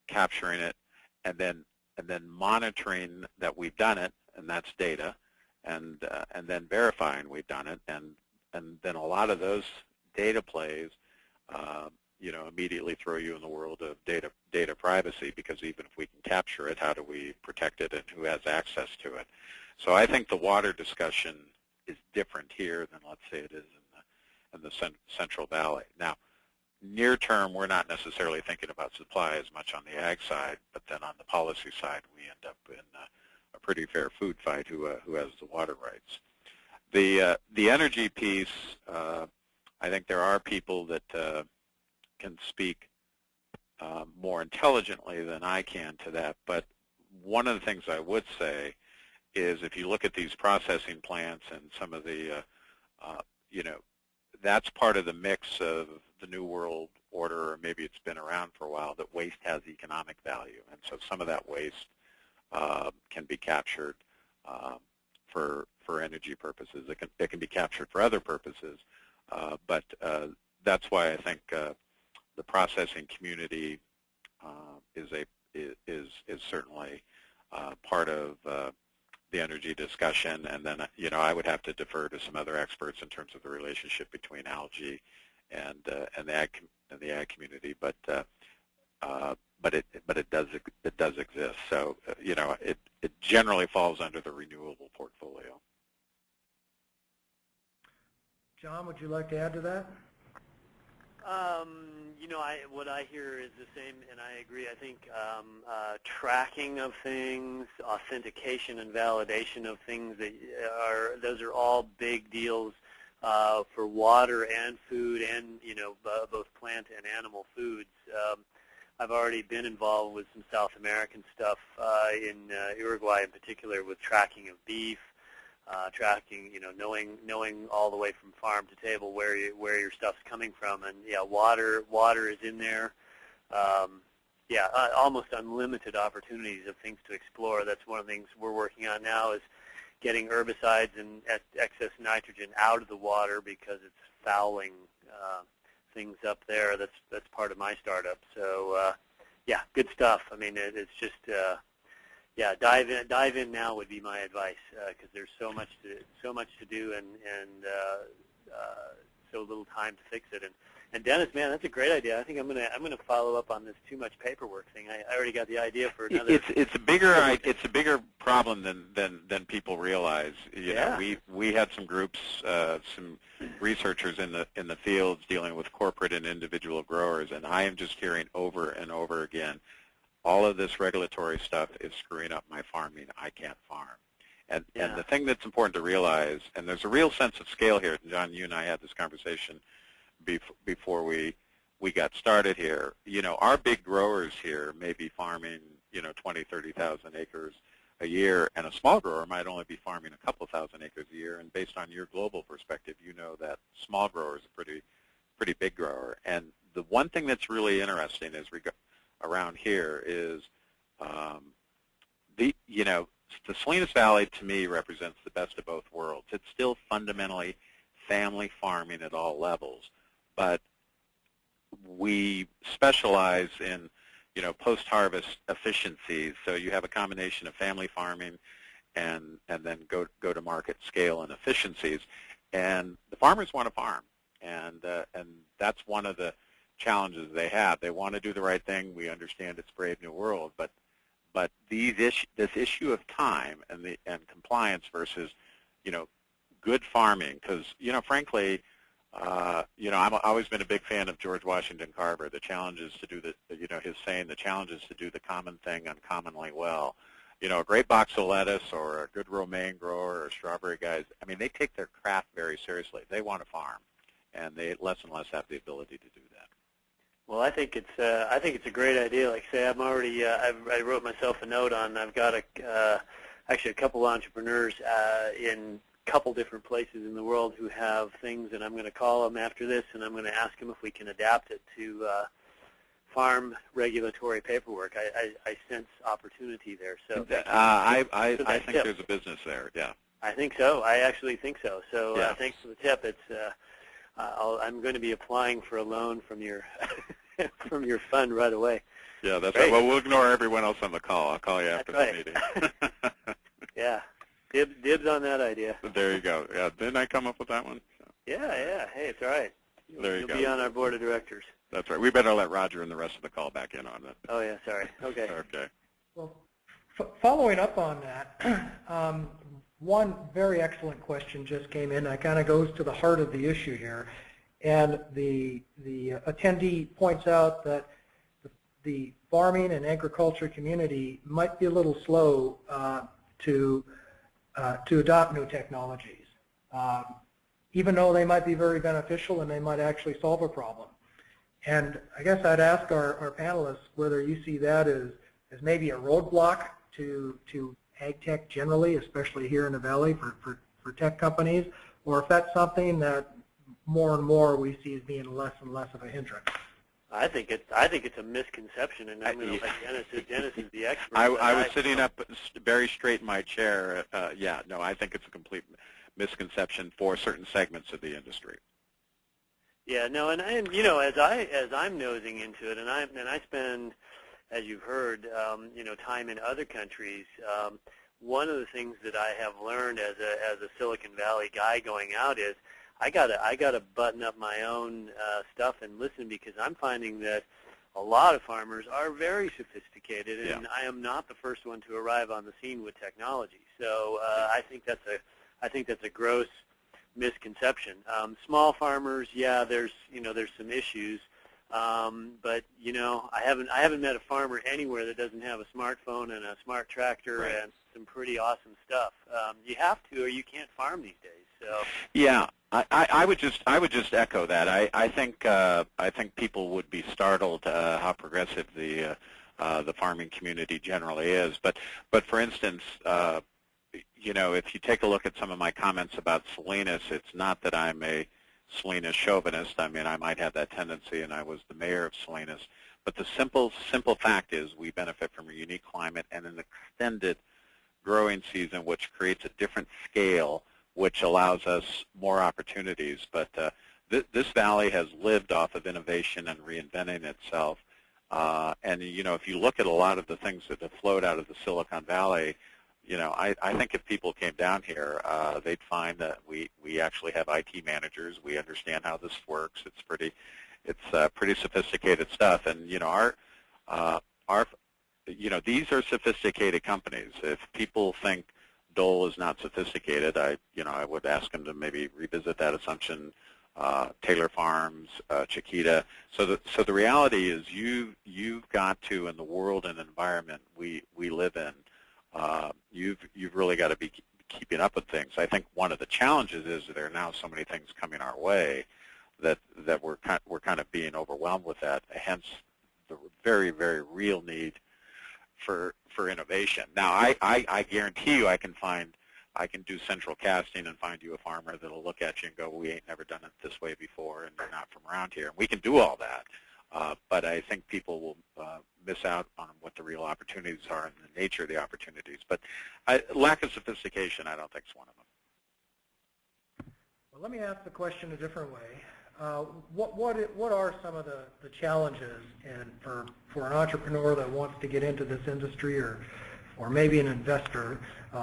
capturing it, and then monitoring that we've done it, and that's data. And then verifying we've done it, and then a lot of those data plays, immediately throw you in the world of data privacy, because even if we can capture it, how do we protect it, and who has access to it? So I think the water discussion is different here than, let's say, it is in the Central Valley. Now, near term, we're not necessarily thinking about supply as much on the ag side, but then on the policy side, we end up in a pretty fair food fight who has the water rights. The energy piece, I think there are people that can speak more intelligently than I can to that, but one of the things I would say is if you look at these processing plants and some of the, that's part of the mix of the New World Order, or maybe it's been around for a while, that waste has economic value, and so some of that waste can be captured for energy purposes. It can be captured for other purposes, but that's why I think the processing community is certainly part of the energy discussion. And then I would have to defer to some other experts in terms of the relationship between algae and the ag community, but it does exist. So it generally falls under the renewable portfolio. John, would you like to add to that? What I hear is the same, and I agree. I think tracking of things, authentication and validation of things, those are all big deals for water and food, and both plant and animal foods. I've already been involved with some South American stuff in Uruguay in particular, with tracking of beef, tracking, knowing all the way from farm to table where your stuff's coming from, and yeah, water is in there. Almost unlimited opportunities of things to explore. That's one of the things we're working on now, is getting herbicides and excess nitrogen out of the water because it's fouling things up there. That's part of my startup. So yeah, good stuff. I mean, it's just dive in now would be my advice, because there's so much to do and so little time to fix it. And Dennis, man, that's a great idea. I think I'm gonna follow up on this too much paperwork thing. I already got the idea for another. It's a bigger problem than people realize. You know, we had some groups, some researchers in the fields dealing with corporate and individual growers, and I am just hearing over and over again, all of this regulatory stuff is screwing up my farming. I can't farm. And the thing that's important to realize, and there's a real sense of scale here. John, you and I had this conversation before we got started here. You know, our big growers here may be farming, 20, 30,000 acres a year, and a small grower might only be farming a couple thousand acres a year. And based on your global perspective, you know that small grower is a pretty big grower. And the one thing that's really interesting is around here is the Salinas Valley, to me, represents the best of both worlds. It's still fundamentally family farming at all levels, but we specialize in, post-harvest efficiencies. So you have a combination of family farming and then go-to-market scale and efficiencies. And the farmers want to farm, and that's one of the challenges they have. They want to do the right thing. We understand it's a brave new world, but this issue of time and compliance versus, good farming, because, frankly, I've always been a big fan of George Washington Carver. The challenge is to do his saying, the challenge is to do the common thing uncommonly well. A great box of lettuce or a good romaine grower or strawberry guys, I mean, they take their craft very seriously. They want to farm, and they less and less have the ability to do that. Well, I think it's a great idea. Like I say, I'm already I wrote myself a note on. I've got actually a couple entrepreneurs in a couple different places in the world who have things, and I'm going to call them after this, and I'm going to ask them if we can adapt it to farm regulatory paperwork. I sense opportunity there. So I think there's a business there. Yeah. I think so. I actually think so. So yeah. Thanks for the tip. It's I'm going to be applying for a loan from your from your fund right away. Yeah, that's Great. right. Well, we'll ignore everyone else on the call. I'll call you after the meeting. Yeah, dibs on that idea. There you go. Yeah, didn't I come up with that one? So. Yeah. Hey, it's all right. There you go. You'll be on our board of directors. That's right. We better let Roger and the rest of the call back in on it. Oh yeah, sorry. Okay. Okay. Well, following up on that, one very excellent question just came in. That kind of goes to the heart of the issue here, and the attendee points out that the farming and agriculture community might be a little slow to adopt new technologies, even though they might be very beneficial and they might actually solve a problem. And I guess I'd ask our panelists whether you see that as maybe a roadblock to AgTech generally, especially here in the Valley for tech companies, or if that's something that more and more we see as being less and less of a hindrance. I think it's a misconception, and I'm going to let Dennis is the expert. I was sitting up very straight in my chair. I think it's a complete misconception for certain segments of the industry. Yeah, no, and as I'm nosing into it, and I spend, as you've heard, time in other countries. One of the things that I have learned as a Silicon Valley guy going out is I gotta button up my own stuff and listen, because I'm finding that a lot of farmers are very sophisticated, and I am not the first one to arrive on the scene with technology. So I think that's a gross misconception. Small farmers, there's some issues. But I haven't met a farmer anywhere that doesn't have a smartphone and a smart tractor and some pretty awesome stuff. You have to, or you can't farm these days. So yeah, I would just echo that. I think people would be startled how progressive the farming community generally is. But for instance, if you take a look at some of my comments about Salinas, it's not that I'm a Salinas chauvinist. I mean, I might have that tendency, and I was the mayor of Salinas. But the simple fact is we benefit from a unique climate and an extended growing season, which creates a different scale, which allows us more opportunities. But this valley has lived off of innovation and reinventing itself. And if you look at a lot of the things that have flowed out of the Silicon Valley, I think if people came down here, they'd find that we actually have IT managers. We understand how this works. It's pretty sophisticated stuff. And these are sophisticated companies. If people think Dole is not sophisticated, I would ask them to maybe revisit that assumption. Taylor Farms, Chiquita. So the reality is you've got to, in the world and environment we live in, you've really got to be keeping up with things. I think one of the challenges is there are now so many things coming our way that we're kind of being overwhelmed with that. Hence, the very, very real need for innovation. Now, I guarantee you, I can do central casting and find you a farmer that'll look at you and go, "We ain't never done it this way before, and you're not from around here." And we can do all that. But I think people will miss out on what the real opportunities are and the nature of the opportunities. But lack of sophistication, I don't think, is one of them. Well, let me ask the question a different way. What are some of the challenges for an entrepreneur that wants to get into this industry, or maybe an investor?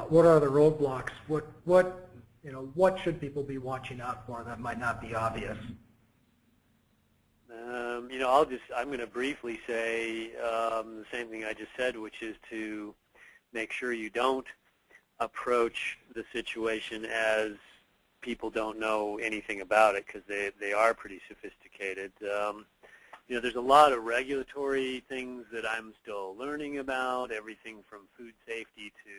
What are the roadblocks? What should people be watching out for that might not be obvious? I'm going to briefly say the same thing I just said, which is to make sure you don't approach the situation as people don't know anything about it, because they are pretty sophisticated. There's a lot of regulatory things that I'm still learning about, everything from food safety to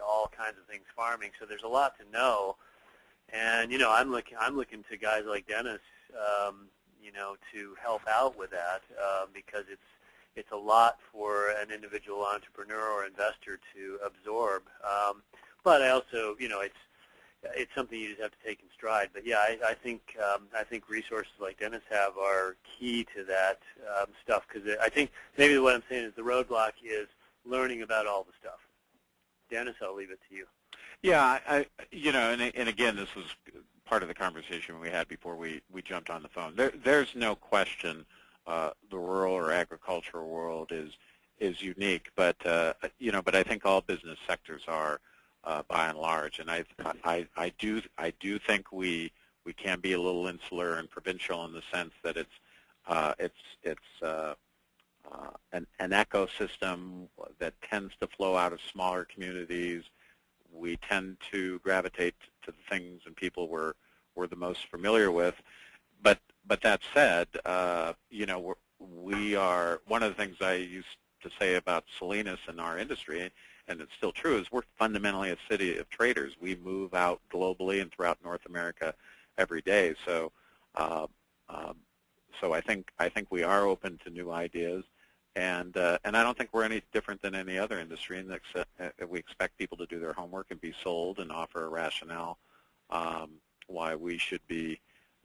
all kinds of things farming. So there's a lot to know, and I'm looking to guys like Dennis, to help out with that, because it's a lot for an individual entrepreneur or investor to absorb. But I also, it's something you just have to take in stride. But yeah, I think resources like Dennis have are key to that stuff, because I think maybe what I'm saying is the roadblock is learning about all the stuff. Dennis, I'll leave it to you. Yeah, and again, this was part of the conversation we had before we jumped on the phone. There's no question the rural or agricultural world is unique, but I think all business sectors are by and large, and I do think we can be a little insular and provincial in the sense that it's an ecosystem that tends to flow out of smaller communities. We tend to gravitate to the things and people we're the most familiar with. But that said, we are, one of the things I used to say about Salinas and our industry, and it's still true, is we're fundamentally a city of traders. We move out globally and throughout North America every day. So I think we are open to new ideas. And I don't think we're any different than any other industry, in that we expect people to do their homework and be sold and offer a rationale why we should be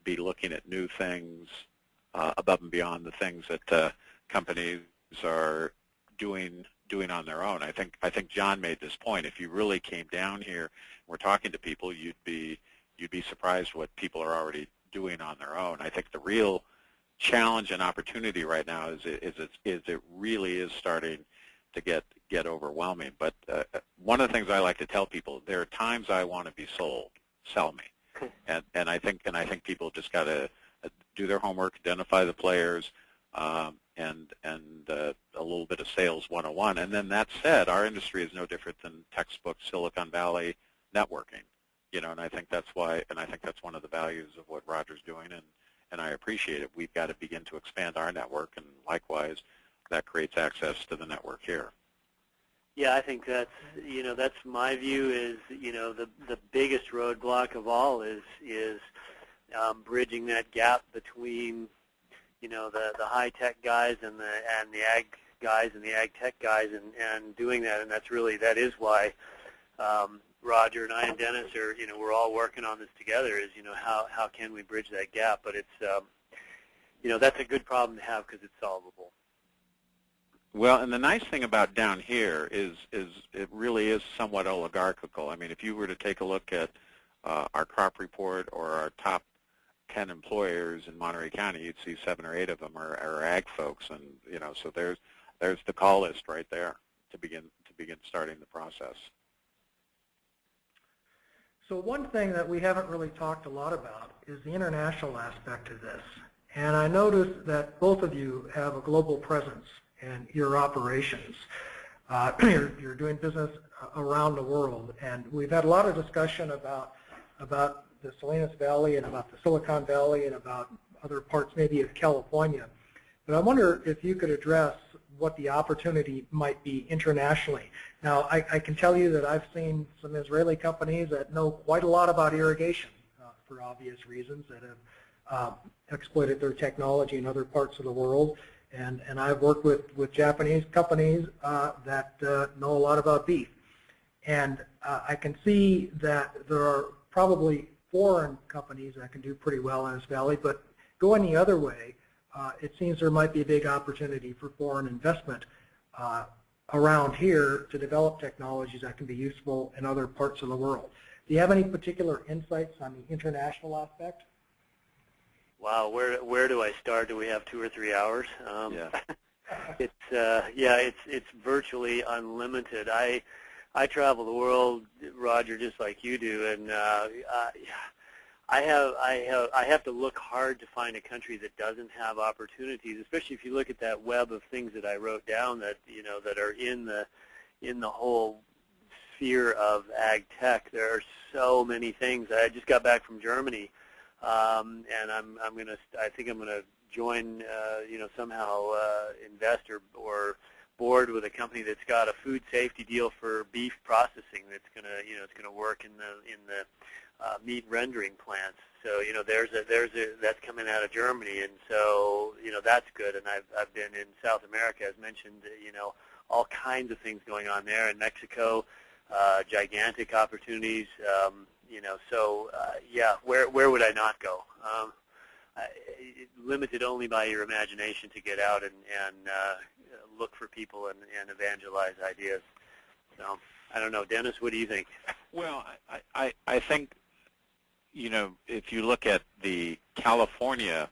looking at new things above and beyond the things that companies are doing on their own. I think John made this point. If you really came down here and were talking to people, you'd be surprised what people are already doing on their own. I think the real challenge and opportunity right now is it really is starting to get overwhelming. But one of the things I like to tell people, there are times I want to be sold. Sell me, and I think people just got to do their homework, identify the players, and a little bit of sales 101. And then that said, our industry is no different than textbook Silicon Valley networking. And I think that's why, and I think that's one of the values of what Roger's doing, and I appreciate it. We've got to begin to expand our network, and likewise, that creates access to the network here. Yeah, I think that's my view. Is the biggest roadblock of all is bridging that gap between the high tech guys and the ag guys and the ag tech guys, and doing that. And that is why Roger and I and Dennis are we're all working on this together. Is how can we bridge that gap? But it's that's a good problem to have because it's solvable. Well, and the nice thing about down here is it really is somewhat oligarchical. I mean, if you were to take a look at our crop report or our top 10 employers in Monterey County, you'd see 7 or 8 of them are ag folks, and so there's the call list right there to begin starting the process. So one thing that we haven't really talked a lot about is the international aspect of this. And I noticed that both of you have a global presence in your operations. You're doing business around the world, and we've had a lot of discussion about the Salinas Valley and about the Silicon Valley and about other parts maybe of California. But I wonder if you could address what the opportunity might be internationally. Now, I can tell you that I've seen some Israeli companies that know quite a lot about irrigation for obvious reasons, that have exploited their technology in other parts of the world. And I've worked with Japanese companies that know a lot about beef. And I can see that there are probably foreign companies that can do pretty well in this valley, but going the other way, it seems there might be a big opportunity for foreign investment around here to develop technologies that can be useful in other parts of the world. Do you have any particular insights on the international aspect? Wow, where do I start? Do we have 2 or 3 hours? Yeah. It's virtually unlimited. I travel the world, Roger, just like you do, and I have to look hard to find a country that doesn't have opportunities, especially if you look at that web of things that I wrote down that that are in the whole sphere of ag tech. There are so many things. I just got back from Germany. And I think I'm gonna join, somehow invest or board with a company that's got a food safety deal for beef processing. That's it's gonna work in the meat rendering plants. So that's coming out of Germany, and so that's good. And I've been in South America, as mentioned. All kinds of things going on there. In Mexico, gigantic opportunities. Where would I not go? Limited only by your imagination to get out and look for people and evangelize ideas. So I don't know, Dennis, what do you think? Well, I think if you look at the California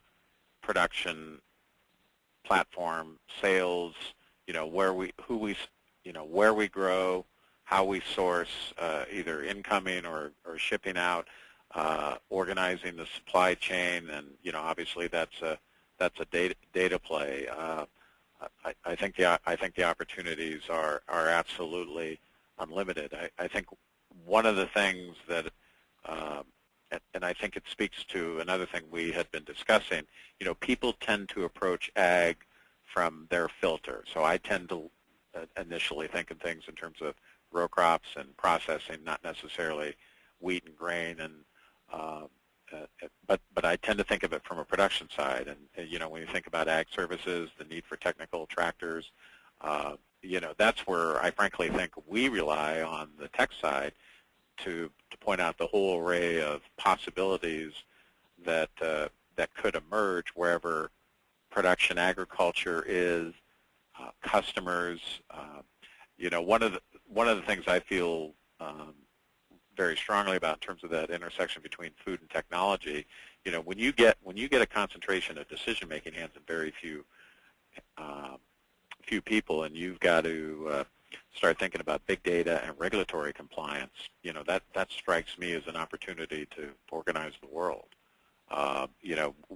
production platform, sales, where we grow, how we source, either incoming or shipping out, organizing the supply chain, and obviously that's a data play. I think the opportunities are absolutely unlimited. I think one of the things that, and I think it speaks to another thing we had been discussing. People tend to approach ag from their filter. So I tend to initially think of things in terms of row crops and processing, not necessarily wheat and grain, and but I tend to think of it from a production side. And when you think about ag services, the need for technical tractors, that's where I frankly think we rely on the tech side to point out the whole array of possibilities that could emerge wherever production agriculture is, customers. One of the things I feel very strongly about in terms of that intersection between food and technology, when you get a concentration of decision-making hands in very few people, and you've got to start thinking about big data and regulatory compliance, that strikes me as an opportunity to organize the world.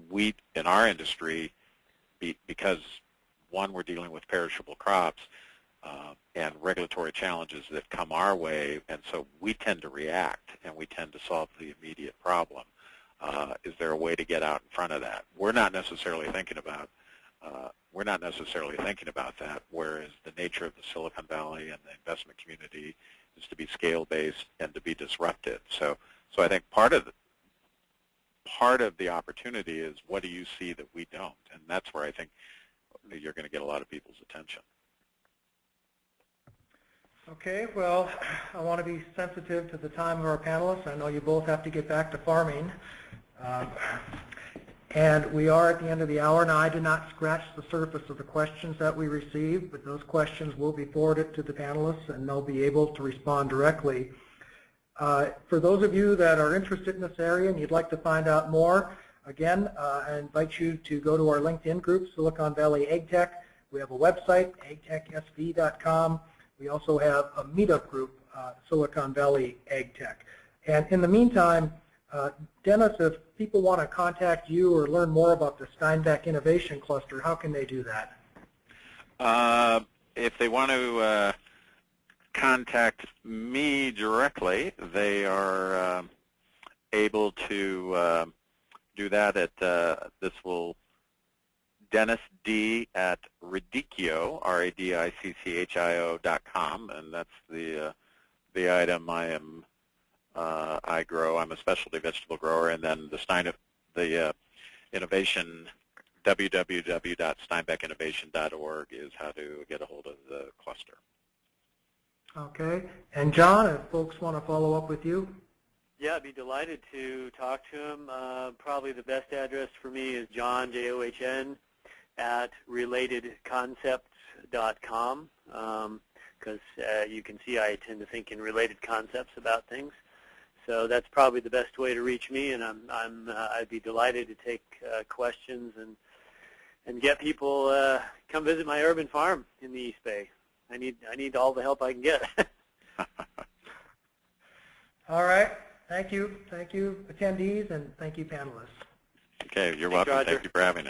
We in our industry, because one, we're dealing with perishable crops and regulatory challenges that come our way, and so we tend to react and we tend to solve the immediate problem. Is there a way to get out in front of that? We're not necessarily thinking about we're not necessarily thinking about that, whereas the nature of the Silicon Valley and the investment community is to be scale-based and to be disrupted. So I think part of the opportunity is, what do you see that we don't? And that's where I think you're going to get a lot of people's attention. Okay, well, I want to be sensitive to the time of our panelists. I know you both have to get back to farming. And we are at the end of the hour. Now, I did not scratch the surface of the questions that we received, but those questions will be forwarded to the panelists, and they'll be able to respond directly. For those of you that are interested in this area and you'd like to find out more, again, I invite you to go to our LinkedIn group, Silicon Valley AgTech. We have a website, agtechsv.com. We also have a meetup group, Silicon Valley AgTech. And in the meantime, Dennis, if people want to contact you or learn more about the Steinbeck Innovation Cluster, how can they do that? If they want to contact me directly, they are able to do that at Dennis D. at Radicchio, RADICCHIO.com, and that's the item I grow. I'm a specialty vegetable grower, and then the innovation, www.steinbeckinnovation.org is how to get a hold of the cluster. Okay, and John, if folks want to follow up with you? Yeah, I'd be delighted to talk to him. Probably the best address for me is John, John, at relatedconcepts.com, because you can see I tend to think in related concepts about things. So that's probably the best way to reach me, and I'd be delighted to take questions and get people come visit my urban farm in the East Bay. I need all the help I can get. All right. Thank you. Thank you, attendees, and thank you, panelists. Okay, you're welcome. Roger. Thank you for having us.